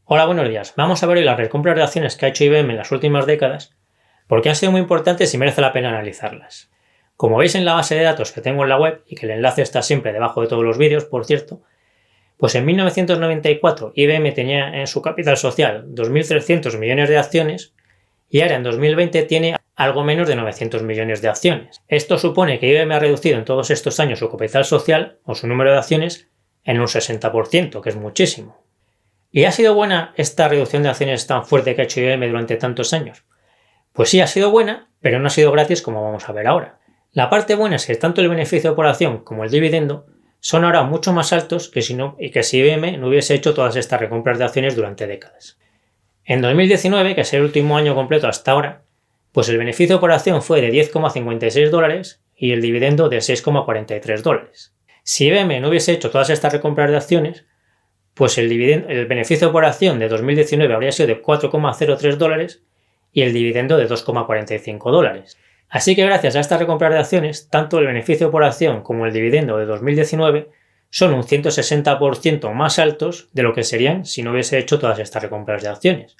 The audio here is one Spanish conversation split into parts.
Hola, buenos días. Vamos a ver hoy las recompras de acciones que ha hecho IBM en las últimas décadas, porque han sido muy importantes y merece la pena analizarlas. Como veis en la base de datos que tengo en la web, y que el enlace está siempre debajo de todos los vídeos, por cierto, pues en 1994 IBM tenía en su capital social 2.300 millones de acciones y ahora en 2020 tiene algo menos de 900 millones de acciones. Esto supone que IBM ha reducido en todos estos años su capital social o su número de acciones en un 60%, que es muchísimo. ¿Y ha sido buena esta reducción de acciones tan fuerte que ha hecho IBM durante tantos años? Pues sí, ha sido buena, pero no ha sido gratis como vamos a ver ahora. La parte buena es que tanto el beneficio por acción como el dividendo son ahora mucho más altos que si IBM no hubiese hecho todas estas recompras de acciones durante décadas. En 2019, que es el último año completo hasta ahora, pues el beneficio por acción fue de $10,56 y el dividendo de $6,43. Si IBM no hubiese hecho todas estas recompras de acciones, pues el beneficio por acción de 2019 habría sido de $4,03 y el dividendo de $2,45. Así que gracias a estas recompras de acciones, tanto el beneficio por acción como el dividendo de 2019 son un 160% más altos de lo que serían si no hubiese hecho todas estas recompras de acciones.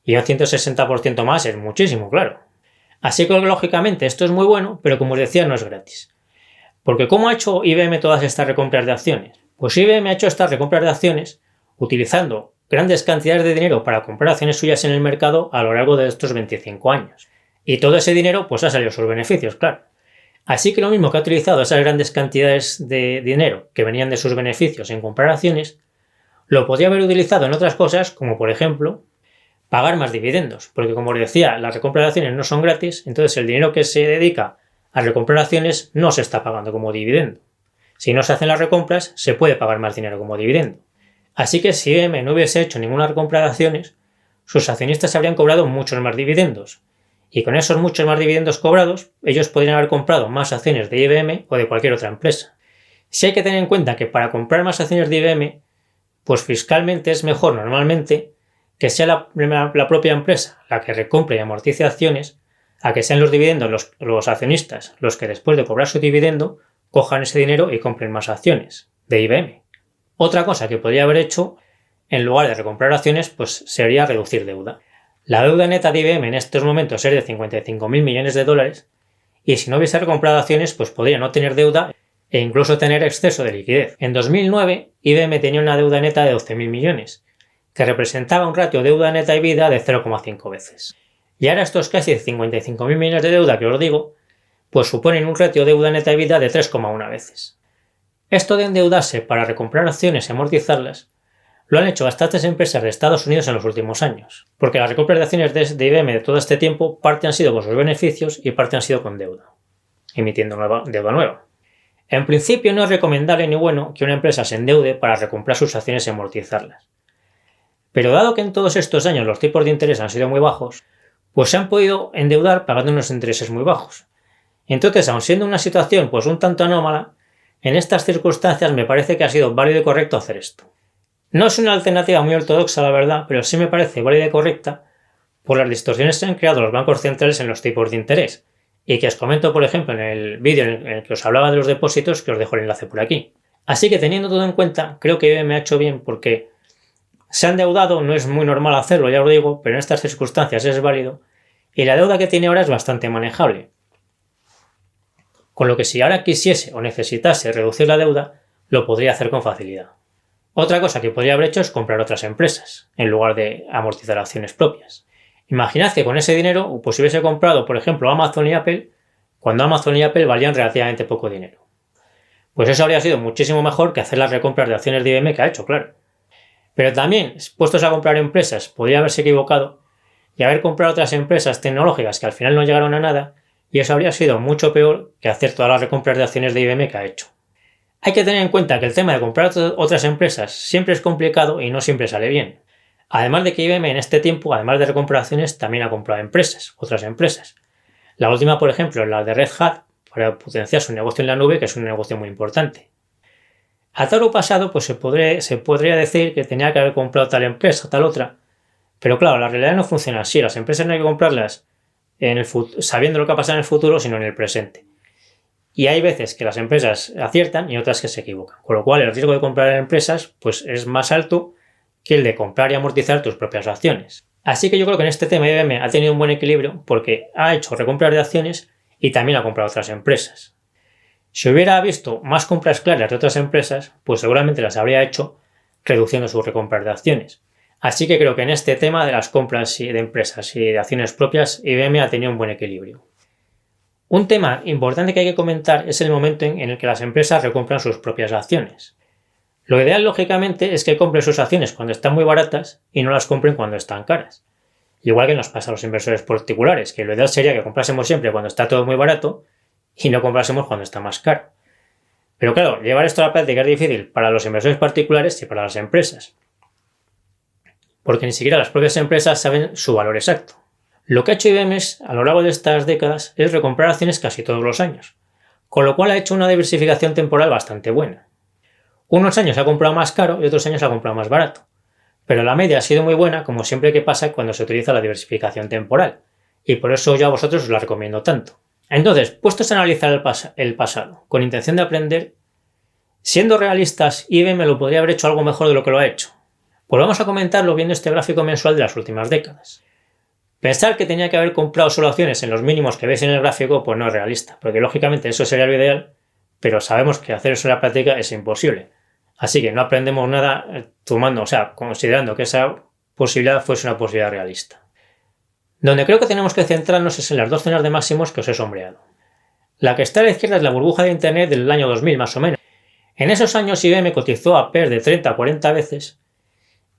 Y un 160% más es muchísimo, claro. Así que lógicamente esto es muy bueno, pero como os decía no es gratis. Porque ¿cómo ha hecho IBM todas estas recompras de acciones? Pues IBM ha hecho estas recompras de acciones utilizando grandes cantidades de dinero para comprar acciones suyas en el mercado a lo largo de estos 25 años. Y todo ese dinero pues ha salido sus beneficios, claro. Así que lo mismo que ha utilizado esas grandes cantidades de dinero que venían de sus beneficios en comprar acciones, lo podría haber utilizado en otras cosas, como por ejemplo pagar más dividendos, porque como os decía, las recompras de acciones no son gratis, entonces el dinero que se dedica a recomprar acciones no se está pagando como dividendo. Si no se hacen las recompras, se puede pagar más dinero como dividendo. Así que si IBM no hubiese hecho ninguna recompra de acciones, sus accionistas habrían cobrado muchos más dividendos. Y con esos muchos más dividendos cobrados, ellos podrían haber comprado más acciones de IBM o de cualquier otra empresa. Si hay que tener en cuenta que para comprar más acciones de IBM, pues fiscalmente es mejor normalmente que sea la propia empresa la que recompre y amortice acciones, a que sean los dividendos los accionistas los que después de cobrar su dividendo cojan ese dinero y compren más acciones de IBM. Otra cosa que podría haber hecho, en lugar de recomprar acciones, pues sería reducir deuda. La deuda neta de IBM en estos momentos es de 55.000 millones de dólares y si no hubiese recomprado acciones, pues podría no tener deuda e incluso tener exceso de liquidez. En 2009, IBM tenía una deuda neta de 12.000 millones, que representaba un ratio deuda neta EBITDA de 0,5 veces. Y ahora estos casi 55.000 millones de deuda que os digo, pues suponen un ratio deuda neta EBITDA de 3,1 veces. Esto de endeudarse para recomprar acciones y amortizarlas lo han hecho bastantes empresas de Estados Unidos en los últimos años, porque las recompras de acciones de IBM de todo este tiempo parte han sido con sus beneficios y parte han sido con deuda, emitiendo deuda nueva. En principio no es recomendable ni bueno que una empresa se endeude para recomprar sus acciones y amortizarlas. Pero dado que en todos estos años los tipos de interés han sido muy bajos, pues se han podido endeudar pagando unos intereses muy bajos. Entonces, aun siendo una situación pues un tanto anómala, en estas circunstancias me parece que ha sido válido y correcto hacer esto. No es una alternativa muy ortodoxa, la verdad, pero sí me parece válida y correcta por las distorsiones que han creado los bancos centrales en los tipos de interés, y que os comento, por ejemplo, en el vídeo en el que os hablaba de los depósitos, que os dejo el enlace por aquí. Así que teniendo todo en cuenta, creo que IBM ha hecho bien porque se ha endeudado, no es muy normal hacerlo, ya os digo, pero en estas circunstancias es válido, y la deuda que tiene ahora es bastante manejable. Con lo que si ahora quisiese o necesitase reducir la deuda, lo podría hacer con facilidad. Otra cosa que podría haber hecho es comprar otras empresas, en lugar de amortizar acciones propias. Imaginad que con ese dinero, pues si hubiese comprado, por ejemplo, Amazon y Apple, cuando Amazon y Apple valían relativamente poco dinero. Pues eso habría sido muchísimo mejor que hacer las recompras de acciones de IBM que ha hecho, claro. Pero también, puestos a comprar empresas, podría haberse equivocado y haber comprado otras empresas tecnológicas que al final no llegaron a nada, y eso habría sido mucho peor que hacer todas las recompras de acciones de IBM que ha hecho. Hay que tener en cuenta que el tema de comprar otras empresas siempre es complicado y no siempre sale bien. Además de que IBM en este tiempo, además de recomprar acciones, también ha comprado empresas, otras empresas. La última, por ejemplo, es la de Red Hat, para potenciar su negocio en la nube, que es un negocio muy importante. A toro pasado, pues se podría decir que tenía que haber comprado tal empresa, tal otra, pero claro, la realidad no funciona así. Las empresas no hay que comprarlas sabiendo lo que va a pasar en el futuro, sino en el presente. Y hay veces que las empresas aciertan y otras que se equivocan. Con lo cual el riesgo de comprar empresas pues es más alto que el de comprar y amortizar tus propias acciones. Así que yo creo que en este tema IBM ha tenido un buen equilibrio porque ha hecho recompras de acciones y también ha comprado otras empresas. Si hubiera visto más compras claras de otras empresas, pues seguramente las habría hecho reduciendo sus recompras de acciones. Así que creo que en este tema de las compras de empresas y de acciones propias, IBM ha tenido un buen equilibrio. Un tema importante que hay que comentar es el momento en el que las empresas recompran sus propias acciones. Lo ideal, lógicamente, es que compren sus acciones cuando están muy baratas y no las compren cuando están caras. Igual que nos pasa a los inversores particulares, que lo ideal sería que comprásemos siempre cuando está todo muy barato y no comprásemos cuando está más caro. Pero claro, llevar esto a la práctica es difícil para los inversores particulares y para las empresas, porque ni siquiera las propias empresas saben su valor exacto. Lo que ha hecho IBM a lo largo de estas décadas es recomprar acciones casi todos los años, con lo cual ha hecho una diversificación temporal bastante buena. Unos años ha comprado más caro y otros años ha comprado más barato, pero la media ha sido muy buena, como siempre que pasa cuando se utiliza la diversificación temporal, y por eso yo a vosotros os la recomiendo tanto. Entonces, puestos a analizar el pasado, con intención de aprender, siendo realistas, IBM lo podría haber hecho algo mejor de lo que lo ha hecho. Pues vamos a comentarlo viendo este gráfico mensual de las últimas décadas. Pensar que tenía que haber comprado solo acciones en los mínimos que veis en el gráfico, pues no es realista, porque lógicamente eso sería lo ideal, pero sabemos que hacer eso en la práctica es imposible. Así que no aprendemos nada considerando que esa posibilidad fuese una posibilidad realista. Donde creo que tenemos que centrarnos es en las dos zonas de máximos que os he sombreado. La que está a la izquierda es la burbuja de Internet del año 2000 más o menos. En esos años IBM cotizó a PER de 30 a 40 veces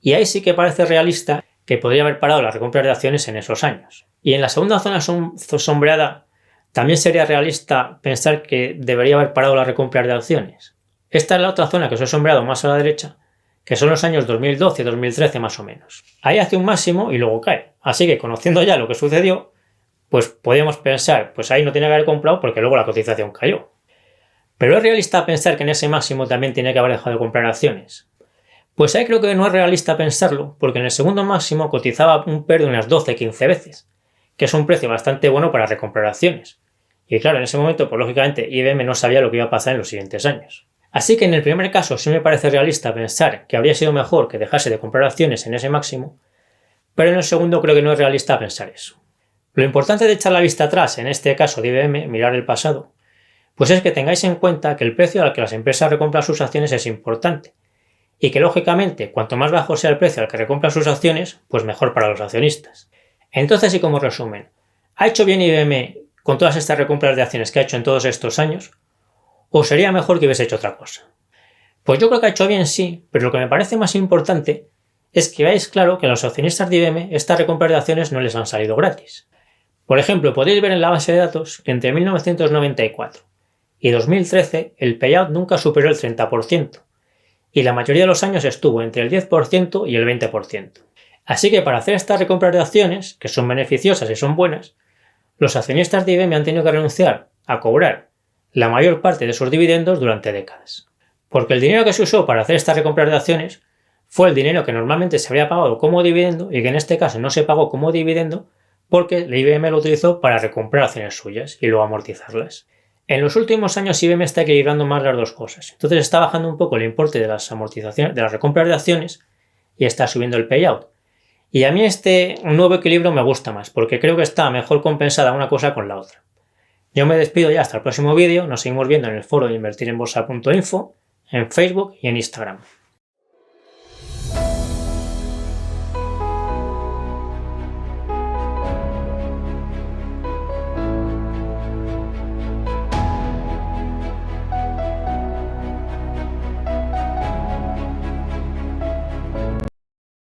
y ahí sí que parece realista que podría haber parado las recompras de acciones en esos años. Y en la segunda zona sombreada también sería realista pensar que debería haber parado las recompras de acciones. Esta es la otra zona que os he sombreado más a la derecha, que son los años 2012 y 2013 más o menos. Ahí hace un máximo y luego cae. Así que conociendo ya lo que sucedió, pues podríamos pensar, pues ahí no tiene que haber comprado porque luego la cotización cayó. Pero es realista pensar que en ese máximo también tiene que haber dejado de comprar acciones. Pues ahí creo que no es realista pensarlo, porque en el segundo máximo cotizaba un PER de unas 12-15 veces, que es un precio bastante bueno para recomprar acciones. Y claro, en ese momento, pues lógicamente, IBM no sabía lo que iba a pasar en los siguientes años. Así que en el primer caso sí me parece realista pensar que habría sido mejor que dejase de comprar acciones en ese máximo, pero en el segundo creo que no es realista pensar eso. Lo importante de echar la vista atrás, en este caso de IBM, mirar el pasado, pues es que tengáis en cuenta que el precio al que las empresas recompran sus acciones es importante, y que lógicamente cuanto más bajo sea el precio al que recompran sus acciones, pues mejor para los accionistas. Entonces, y como resumen, ¿ha hecho bien IBM con todas estas recompras de acciones que ha hecho en todos estos años? ¿O sería mejor que hubiese hecho otra cosa? Pues yo creo que ha hecho bien sí, pero lo que me parece más importante es que veáis claro que a los accionistas de IBM estas recompras de acciones no les han salido gratis. Por ejemplo, podéis ver en la base de datos que entre 1994 y 2013 el payout nunca superó el 30%, y la mayoría de los años estuvo entre el 10% y el 20%. Así que para hacer estas recompras de acciones, que son beneficiosas y son buenas, los accionistas de IBM han tenido que renunciar a cobrar la mayor parte de sus dividendos durante décadas. Porque el dinero que se usó para hacer estas recompras de acciones fue el dinero que normalmente se habría pagado como dividendo y que en este caso no se pagó como dividendo porque la IBM lo utilizó para recomprar acciones suyas y luego amortizarlas. En los últimos años IBM está equilibrando más las dos cosas. Entonces está bajando un poco el importe de las amortizaciones, de las recompras de acciones y está subiendo el payout. Y a mí este nuevo equilibrio me gusta más porque creo que está mejor compensada una cosa con la otra. Yo me despido ya hasta el próximo vídeo, nos seguimos viendo en el foro de invertirenbolsa.info, en Facebook y en Instagram.